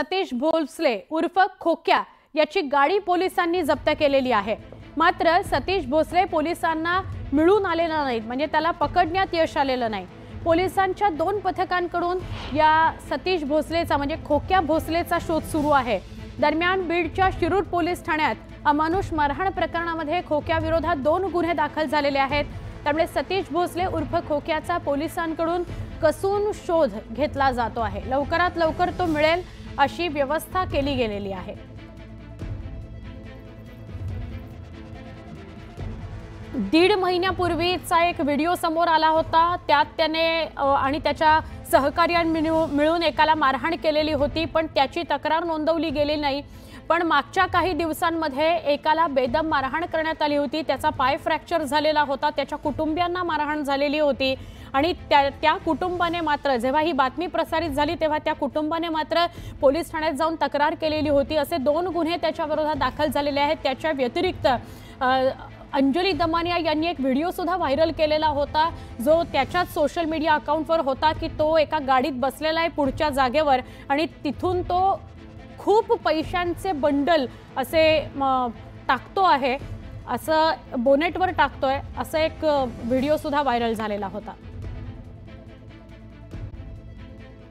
सतीश भोसले उर्फ खोक्या याची गाडी पोलिसांनी जप्त केलेली आहे। मात्र सतीश भोसले पोलिसांना मिळून आलेला नाही, म्हणजे त्याला पकडण्यात यश आलेलं नाही। पोलिसांच्या 2 पथकांकडून या सतीश भोसलेचा म्हणजे खोक्या भोसलेचा शोध सुरू आहे। दरम्यान बीडच्या शिरूर पोलीस ठाण्यात अमानुष मारहाण प्रकरणामध्ये खोक्या विरोधात 2 गुन्हे दाखल झालेले आहेत। त्यामुळे सतीश भोसले उर्फ खोक्याचा पोलिसांकडून कसून शोध घेतला जातो आहे। लवकरात लवकर तो मिळेल अशी व्यवस्था केली गेलेली आहे। 1.5 महिन्यापूर्वीचा एक व्हिडिओ समोर आला होता। त्यात त्याने आणि त्याच्या सहकार्यांनी मिळून एकाला मारहाण केलेली होती, पण त्याची तक्रार नोंदवली गेली नाही। पण मागच्या काही दिवसांमध्ये एकाला बेदम मारहाण करण्यात आली होती, त्याचा पाय फ्रॅक्चर झालेला होता, त्याच्या कुटुंबियांना मारहाण झालेली होती आणि त्या कुटुंबाने मात्र जेव्हा ही बातमी प्रसारित झाली तेव्हा त्या कुटुंबाने मात्र पोलीस ठाण्यात जाऊन तक्रार केलेली होती। असे 2 गुन्हे त्याच्या विरोधात दाखल झालेले आहेत। त्याच्या व्यतिरिक्त अंजली दमानिया यांनी एक व्हिडिओ सुद्धा व्हायरल केलेला होता, जो त्याच्याच सोशल मीडिया अकाउंटवर होता की तो एका गाडीत बसलेला आहे पुढच्या जागेवर आणि तिथून तो खूप पैशांचे बंडल असे टाकतो आहे, असं बोनेटवर टाकतोय, असं एक व्हिडिओ सुद्धा व्हायरल झालेला होता।